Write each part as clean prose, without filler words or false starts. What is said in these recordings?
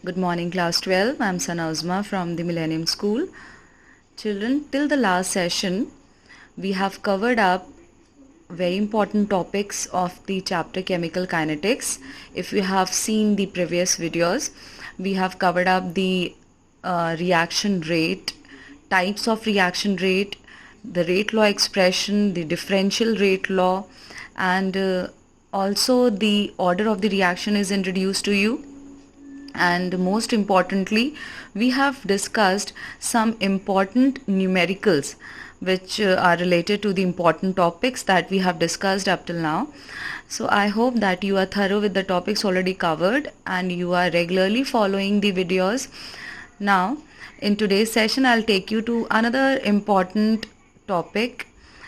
Good morning, class 12. I'm Sana Uzma from the Millennium School. Children, till the last session, we have covered up very important topics of the chapter Chemical Kinetics. If you have seen the previous videos, we have covered up the reaction rate, types of reaction rate, the rate law expression, the differential rate law, and also the order of the reaction is introduced to you. And most importantly, we have discussed some important numericals which are related to the important topics that we have discussed up till now. So I hope that you are thorough with the topics already covered and you are regularly following the videos. Now, in today's session, I'll take you to another important topic,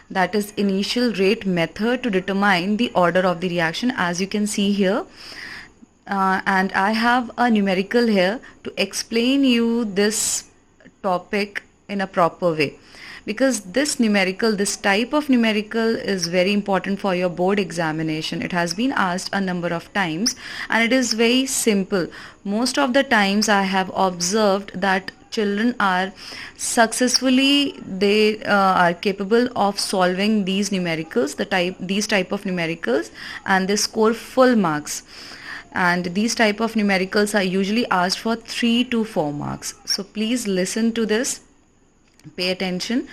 that is initial rate method to determine the order of the reaction, as you can see here. And I have a numerical here to explain you this topic in a proper way, because this type of numerical is very important for your board examination. It has been asked a number of times and it is very simple. Most of the times I have observed that children are successfully, they are capable of solving these numericals, these type of numericals, and they score full marks. And these type of numericals are usually asked for 3 to 4 marks. So please listen to this, pay attention.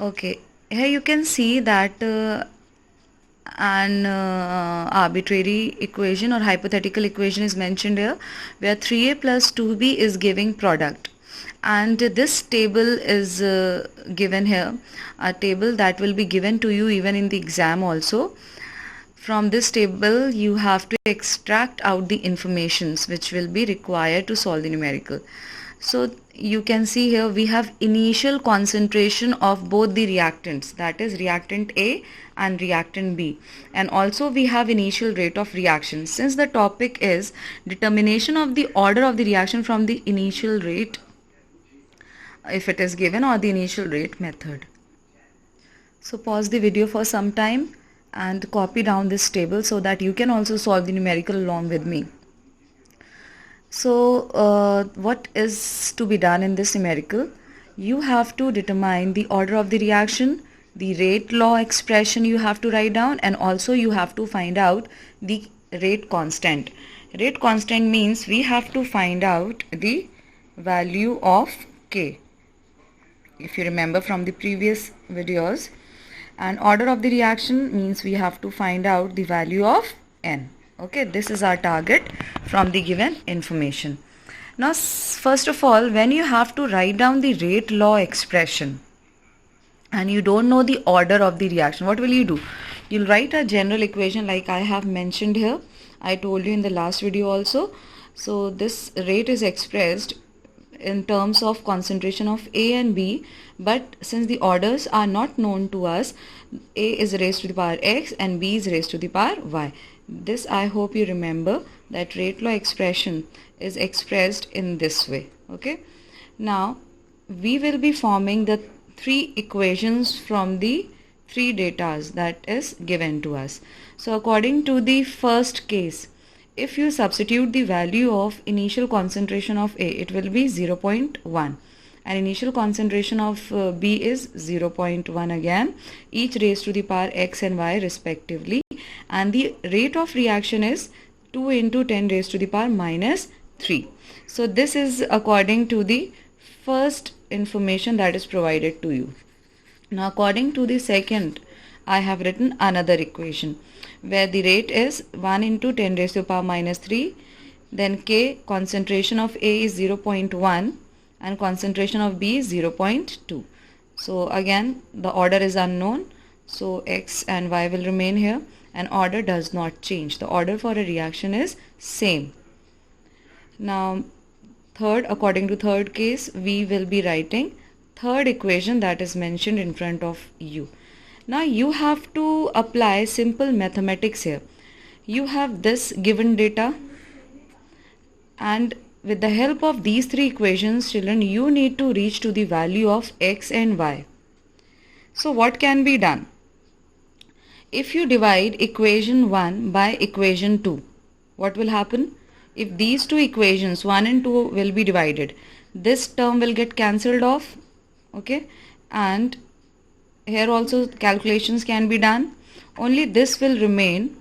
Okay, here you can see that an arbitrary equation or hypothetical equation is mentioned here, where 3a plus 2b is giving product. And this table is given here, a table that will be given to you even in the exam also. From this table, you have to extract out the informations which will be required to solve the numerical. So you can see here we have initial concentration of both the reactants, that is reactant A and reactant B, and also we have initial rate of reaction. Since the topic is determination of the order of the reaction from the initial rate, if it is given, or the initial rate method. So pause the video for some time and copy down this table so that you can also solve the numerical along with me. So what is to be done in this numerical? You have to determine the order of the reaction, the rate law expression you have to write down, and also you have to find out the rate constant. Rate constant means we have to find out the value of K, if you remember from the previous videos. And order of the reaction means we have to find out the value of N. Okay, this is our target from the given information. Now, first of all, when you have to write down the rate law expression and you don't know the order of the reaction, what will you do? You'll write a general equation like I have mentioned here. I told you in the last video also. So this rate is expressed in terms of concentration of A and B, but since the orders are not known to us, A is raised to the power X and B is raised to the power Y. This I hope you remember, that rate law expression is expressed in this way. Okay, now we will be forming the 3 equations from the 3 datas that is given to us. So according to the first case, if you substitute the value of initial concentration of A, it will be 0.1, and initial concentration of B is 0.1 again, each raised to the power X and Y respectively, and the rate of reaction is 2 into 10 raised to the power minus 3. So this is according to the first information that is provided to you. Now according to the second, I have written another equation where the rate is 1 into 10 raised to the power minus 3, then K, concentration of A is 0.1 and concentration of B is 0.2. So again the order is unknown, so X and Y will remain here and order does not change. The order for a reaction is same. Now third, according to third case, we will be writing third equation that is mentioned in front of you. Now you have to apply simple mathematics here. You have this given data, and with the help of these 3 equations, children, you need to reach to the value of X and Y. So what can be done? If you divide equation 1 by equation 2, what will happen? if these two equations 1 and 2 will be divided, this term will get cancelled off, okay, and here also calculations can be done. Only this will remain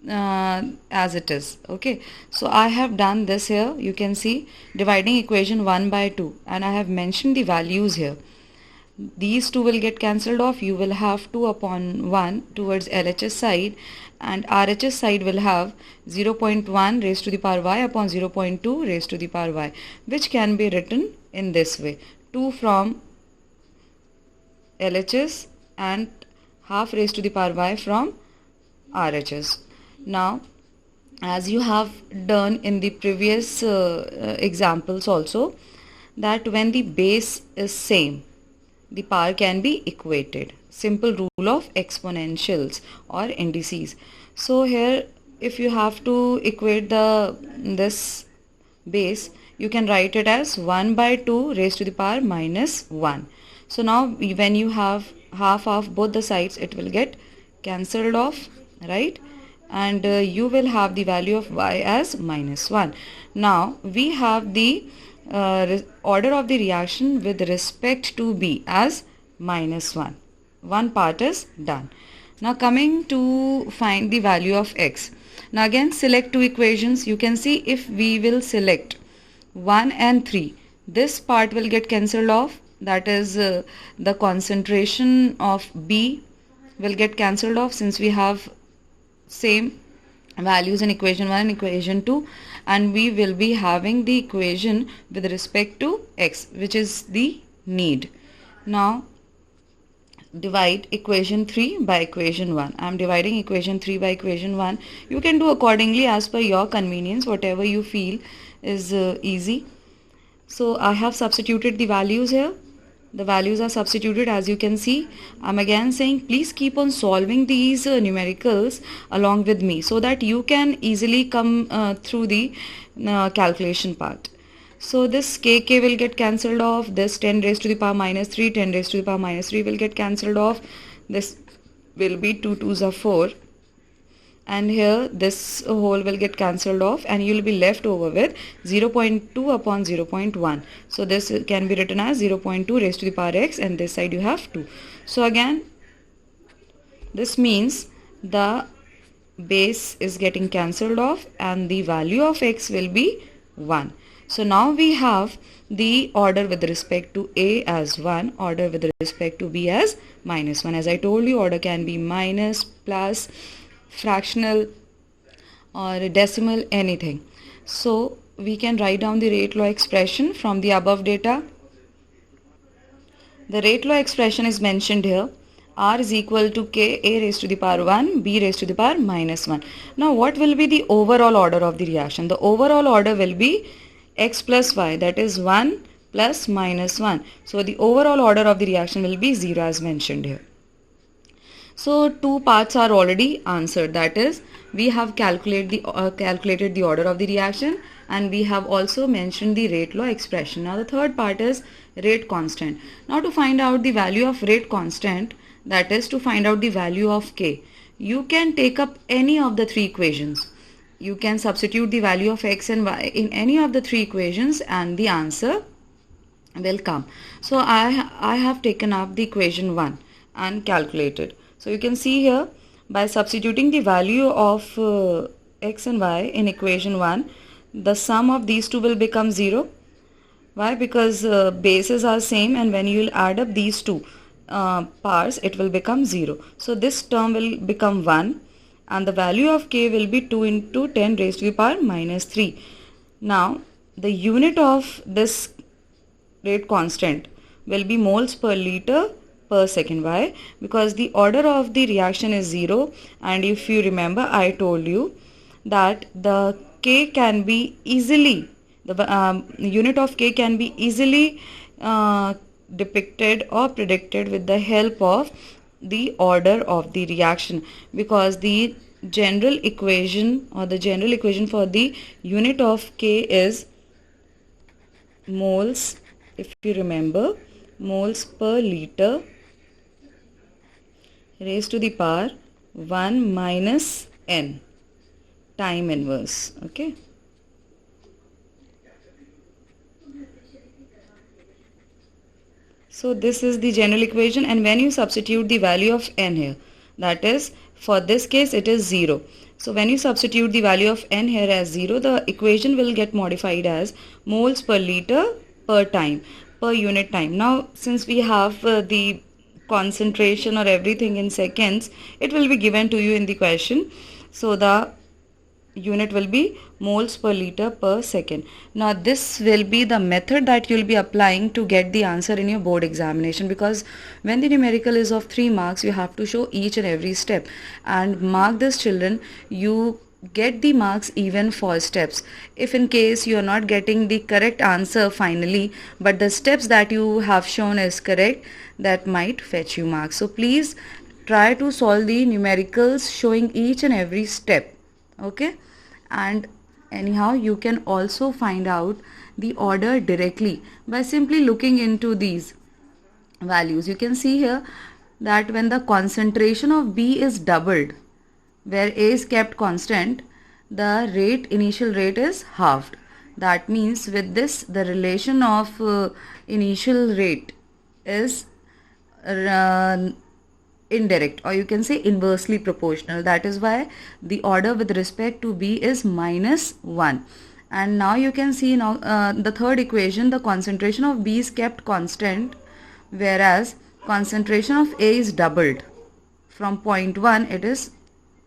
as it is. Okay, so I have done this here. You can see dividing equation 1 by 2, and I have mentioned the values here. These two will get cancelled off. You will have 2 upon 1 towards LHS side, and RHS side will have 0.1 raised to the power y upon 0.2 raised to the power y, which can be written in this way: 2 from LHS and half raised to the power y from RHS. Now, as you have done in the previous examples also, that when the base is same, the power can be equated. Simple rule of exponentials or indices. So here, if you have to equate this base, you can write it as 1 by 2 raised to the power minus 1. So now when you have half of both the sides, it will get cancelled off, right? And you will have the value of y as minus 1. Now we have the order of the reaction with respect to B as minus 1. One part is done. Now coming to find the value of x. Now again select two equations. You can see if we will select 1 and 3, this part will get cancelled off. That is the concentration of B will get cancelled off, since we have same values in equation 1 and equation 2, and we will be having the equation with respect to x, which is the need. Now divide equation 3 by equation 1. I am dividing equation 3 by equation 1. You can do accordingly as per your convenience, whatever you feel is easy. So I have substituted the values here. The values are substituted, as you can see. I'm again saying please keep on solving these numericals along with me, so that you can easily come through the calculation part. So this kk will get cancelled off. This 10 raised to the power minus 3, 10 raised to the power minus 3 will get cancelled off. This will be 2 2s are 4. And here this whole will get cancelled off, and you will be left over with 0.2 upon 0.1. So this can be written as 0.2 raised to the power x, and this side you have 2. So again, this means the base is getting cancelled off and the value of x will be 1. So now we have the order with respect to A as 1, order with respect to B as minus 1. As I told you, order can be minus, plus, fractional or decimal, anything. So we can write down the rate law expression from the above data. The rate law expression is mentioned here. R is equal to K, A raised to the power 1, B raised to the power minus 1. Now what will be the overall order of the reaction? The overall order will be x plus y, that is 1 plus minus 1. So the overall order of the reaction will be 0 as mentioned here. So two parts are already answered, that is we have calculated the order of the reaction, and we have also mentioned the rate law expression. Now the third part is rate constant. Now to find out the value of rate constant, that is to find out the value of K, you can take up any of the three equations. You can substitute the value of x and y in any of the three equations and the answer will come. So I have taken up the equation 1 and calculated. So you can see here, by substituting the value of x and y in equation 1, the sum of these two will become 0. Why? Because bases are same, and when you will add up these two powers, it will become 0. So this term will become 1, and the value of K will be 2 into 10 raised to the power minus 3. Now the unit of this rate constant will be moles per liter per second. Why? Because the order of the reaction is 0, and if you remember, I told you that the K can be easily, the unit of K can be easily depicted or predicted with the help of the order of the reaction, because the general equation or the general equation for the unit of K is moles, if you remember, moles per liter raised to the power 1 minus n, time inverse. Okay, So this is the general equation, and when you substitute the value of n here, that is, for this case it is 0. So when you substitute the value of n here as 0, the equation will get modified as moles per liter per time, per unit time. Now since we have the concentration or everything in seconds, it will be given to you in the question. So the unit will be moles per liter per second. Now this will be the method that you will be applying to get the answer in your board examination, because when the numerical is of 3 marks, you have to show each and every step, and mark this, children, you get the marks even for steps. If in case you are not getting the correct answer finally, but the steps that you have shown is correct, that might fetch you marks. So please try to solve the numericals showing each and every step. Okay, and anyhow you can also find out the order directly by simply looking into these values. You can see here that when the concentration of B is doubled, where A is kept constant, the initial rate is halved. That means with this, the relation of initial rate is indirect, or you can say inversely proportional. That is why the order with respect to B is -1. And now you can see now the third equation, the concentration of B is kept constant, whereas concentration of A is doubled. From 0.1 it is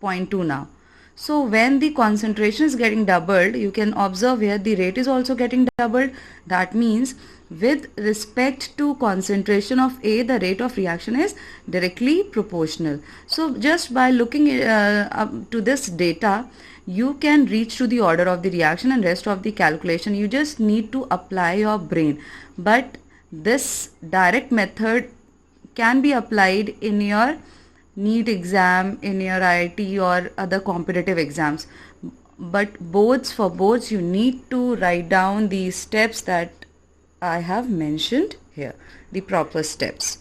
0.2 now. So when the concentration is getting doubled, you can observe here the rate is also getting doubled. That means with respect to concentration of A, the rate of reaction is directly proportional. So just by looking up to this data, you can reach to the order of the reaction, and rest of the calculation you just need to apply your brain. But this direct method can be applied in your NEET exam, in your IIT or other competitive exams. But for boards you need to write down the steps that I have mentioned here, the proper steps.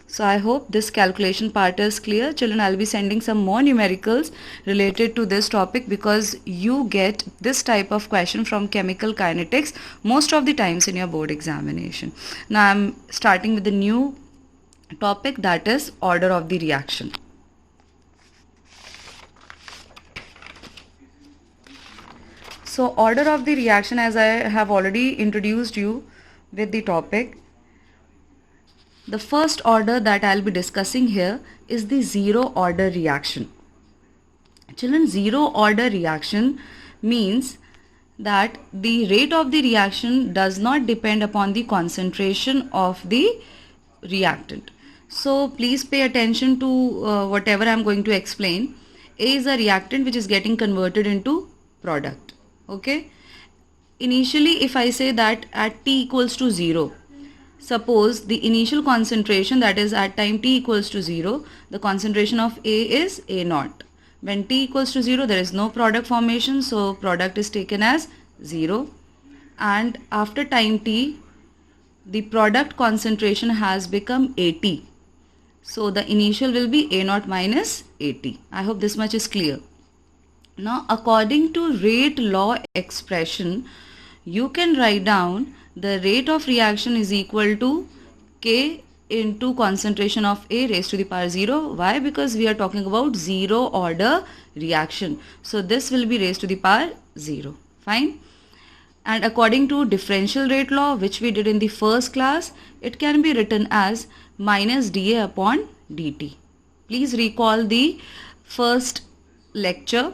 So I hope this calculation part is clear. Children, I'll be sending some more numericals related to this topic, because you get this type of question from chemical kinetics most of the times in your board examination. Now I'm starting with the new topic, that is order of the reaction. So order of the reaction, as I have already introduced you with the topic, the first order that I'll be discussing here is the zero order reaction. Children, zero order reaction means that the rate of the reaction does not depend upon the concentration of the reactant. So please pay attention to whatever I'm going to explain. A is a reactant which is getting converted into product. Okay. Initially, if I say that at t equals to 0, suppose the initial concentration, that is at time t equals to 0, the concentration of A is A0. When t equals to 0, there is no product formation, so product is taken as 0. And after time t, the product concentration has become AT. So the initial will be A0 minus AT. I hope this much is clear. Now according to rate law expression, you can write down the rate of reaction is equal to K into concentration of A raised to the power 0. Why? Because we are talking about zero order reaction. So this will be raised to the power 0. Fine. And according to differential rate law, which we did in the first class, it can be written as minus dA upon dt. Please recall the first lecture.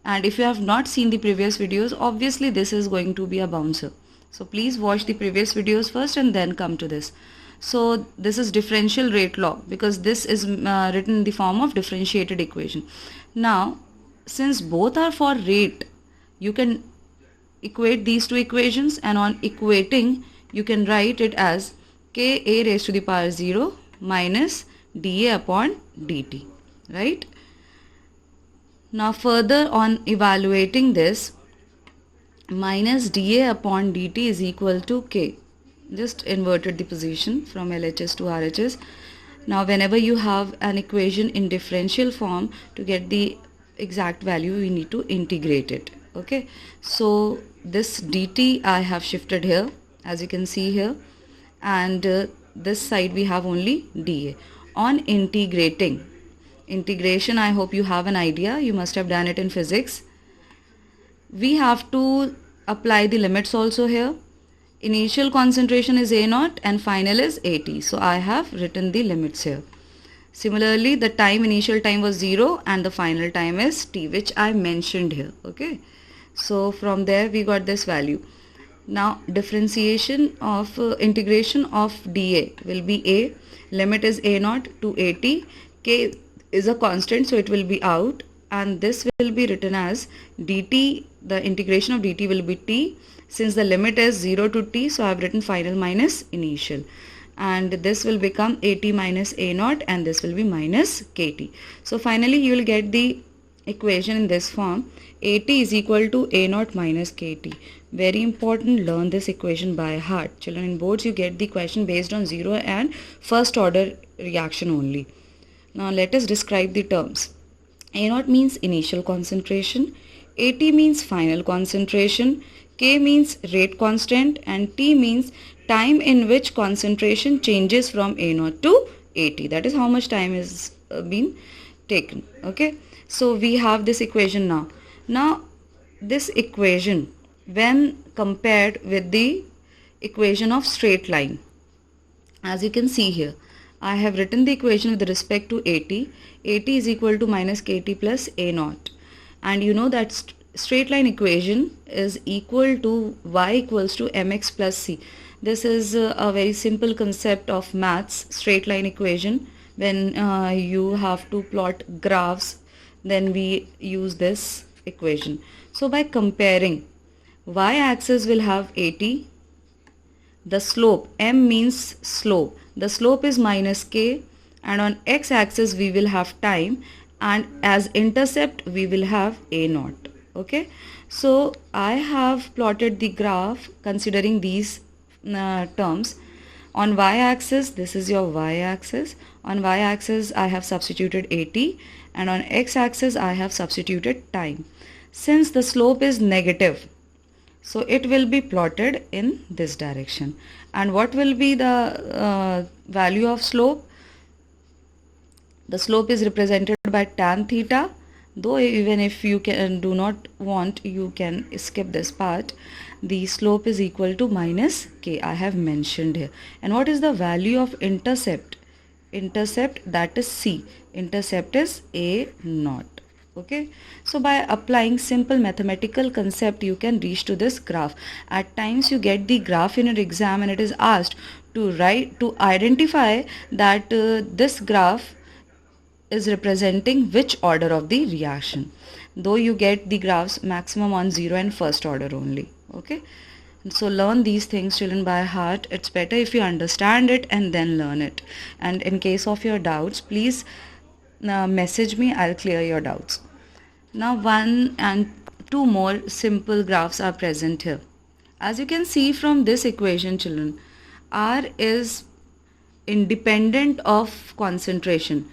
And if you have not seen the previous videos, obviously this is going to be a bouncer. So please watch the previous videos first and then come to this. So this is differential rate law, because this is written in the form of differentiated equation. Now, since both are for rate, you can equate these two equations, and on equating, you can write it as Ka raised to the power 0 minus dA upon dt, right? Now further on evaluating this, minus dA upon dt is equal to K. Just inverted the position from LHS to RHS. Now whenever you have an equation in differential form, to get the exact value, you need to integrate it. Okay, so this dt I have shifted here, as you can see here, and this side we have only dA. On integration, I hope you have an idea, you must have done it in physics. We have to apply the limits also here. Initial concentration is A0 and final is AT. So I have written the limits here. Similarly, the initial time was 0 and the final time is T, which I mentioned here. Okay. So from there we got this value. Now differentiation of integration of dA will be A. Limit is A0 to AT. K is a constant, so it will be out. And this will be written as dt. The integration of dt will be T. Since the limit is 0 to T, so I have written final minus initial. And this will become AT minus A0 and this will be minus KT. So finally you will get the equation in this form. AT is equal to A0 minus KT. Very important, learn this equation by heart. Children, in boards you get the question based on 0 and first order reaction only. Now let us describe the terms. A0 means initial concentration, AT means final concentration, K means rate constant, and T means time in which concentration changes from A0 to AT. That is how much time is been taken. Okay. So we have this equation now. Now this equation when compared with the equation of straight line, as you can see here, I have written the equation with respect to AT. AT is equal to minus KT plus A0. And you know that straight line equation is equal to y equals to mx plus c. This is a very simple concept of maths, straight line equation. When you have to plot graphs, then we use this equation. So by comparing, y-axis will have AT, the slope, m means slope, the slope is minus k, and on x-axis we will have time, and as intercept we will have A0. Okay, so I have plotted the graph considering these terms. On y-axis, this is your y-axis. On y-axis I have substituted AT, and on x-axis I have substituted time. Since the slope is negative, so it will be plotted in this direction. And what will be the value of slope? The slope is represented by tan theta. Though even if you do not want, you can skip this part. The slope is equal to minus k, I have mentioned here. And what is the value of intercept? Intercept, that is C. Intercept is A0. Okay, so by applying simple mathematical concept you can reach to this graph. At times you get the graph in your exam and it is asked to identify that this graph is representing which order of the reaction, though you get the graphs maximum on 0 and first order only. Okay, so learn these things, children, by heart. It's better if you understand it and then learn it. And in case of your doubts, please message me, I'll clear your doubts. Now 1 and 2 more simple graphs are present here. As you can see from this equation, children, R is independent of concentration.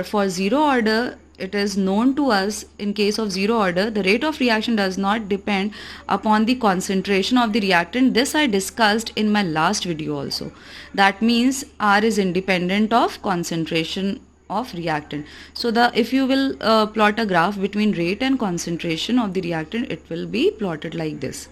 For 0 order, it is known to us, in case of 0 order, the rate of reaction does not depend upon the concentration of the reactant. This I discussed in my last video also. That means R is independent of concentration of reactant. So if you will plot a graph between rate and concentration of the reactant, it will be plotted like this.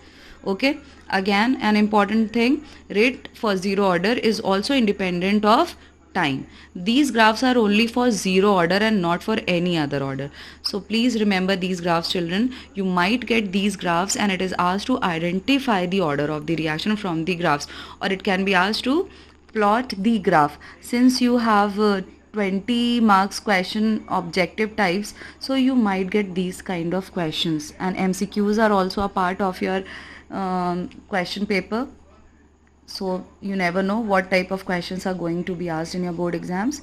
Okay, again an important thing, rate for 0 order is also independent of time. These graphs are only for 0 order and not for any other order. So please remember these graphs, children. You might get these graphs and it is asked to identify the order of the reaction from the graphs, or it can be asked to plot the graph. Since you have 20 marks question objective types, so you might get these kind of questions, and MCQs are also a part of your question paper. So you never know what type of questions are going to be asked in your board exams.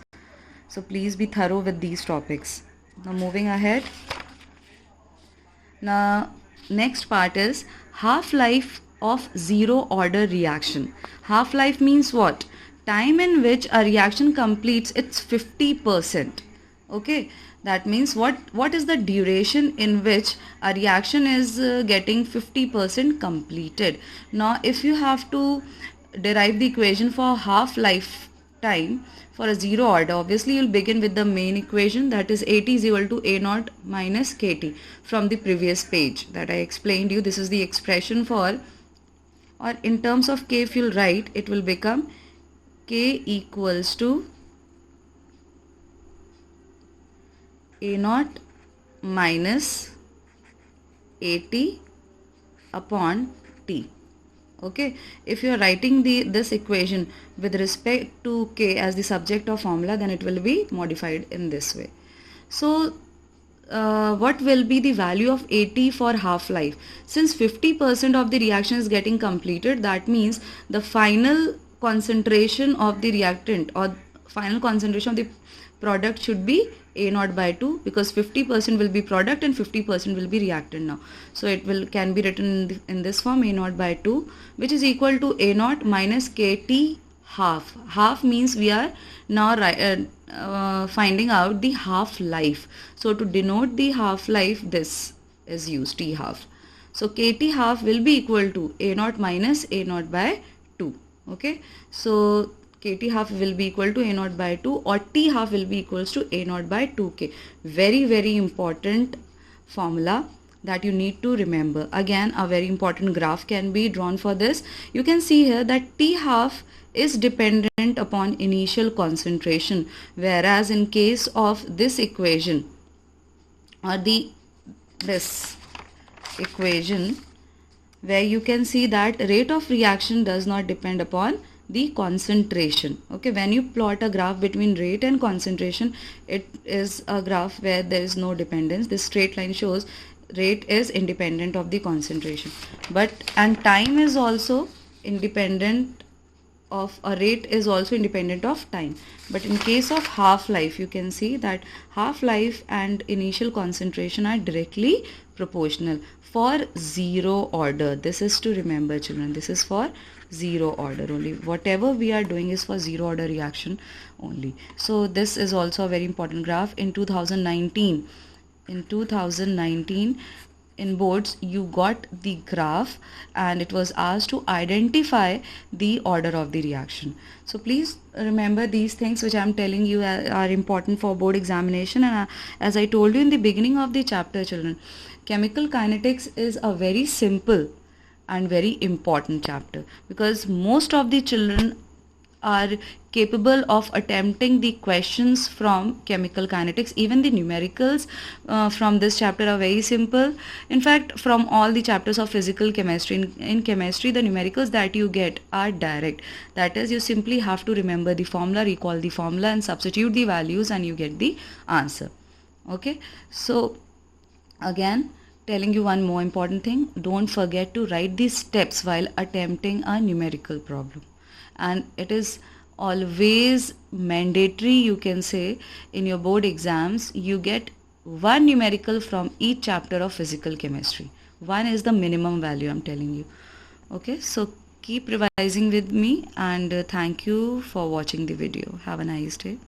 So please be thorough with these topics. Now moving ahead. Now next part is half-life of 0 order reaction. Half-life means what? Time in which a reaction completes its 50%. Okay, that means what is the duration in which a reaction is getting 50% completed. Now if you have to derive the equation for half lifetime for a zero order, obviously you'll begin with the main equation, that is AT is equal to A naught minus KT from the previous page that I explained you. This is the expression for, or in terms of K, if you'll write, it will become K equals to A naught minus AT upon T. Okay, if you are writing this equation with respect to K as the subject of formula, then it will be modified in this way. So what will be the value of AT for half-life? Since 50% of the reaction is getting completed, that means the final concentration of the reactant or final concentration of the product should be A naught by 2, because 50% will be product and 50% will be reactant now. So it can be written in this form, A naught by 2, which is equal to A naught minus KT half. Half means we are now finding out the half-life. So to denote the half-life, this is used, T half. So KT half will be equal to A naught minus A naught by 2. Okay, so KT half will be equal to A naught by 2, or T half will be equals to A naught by 2K. Very important formula that you need to remember. Again, a very important graph can be drawn for this. You can see here that T half is dependent upon initial concentration, whereas in case of this equation, or this equation, where you can see that rate of reaction does not depend upon the concentration. Okay, when you plot a graph between rate and concentration, it is a graph where there is no dependence. This straight line shows rate is independent of the concentration, and time is also independent of a rate is also independent of time. But in case of half-life, you can see that half-life and initial concentration are directly proportional for zero order. This is to remember, children, this is for zero order only. Whatever we are doing is for zero order reaction only. So this is also a very important graph. In 2019 in boards, you got the graph and it was asked to identify the order of the reaction. So please remember these things which I am telling you are important for board examination. And as I told you in the beginning of the chapter, children, chemical kinetics is a very simple and very important chapter, because most of the children are capable of attempting the questions from chemical kinetics. Even the numericals from this chapter are very simple. In fact, from all the chapters of physical chemistry, in chemistry, the numericals that you get are direct. That is, you simply have to remember the formula, recall the formula and substitute the values and you get the answer. Okay, so again, telling you one more important thing, don't forget to write these steps while attempting a numerical problem. And it is always mandatory, you can say, in your board exams, you get one numerical from each chapter of physical chemistry. One is the minimum value, I'm telling you. Okay, so keep revising with me, and thank you for watching the video. Have a nice day.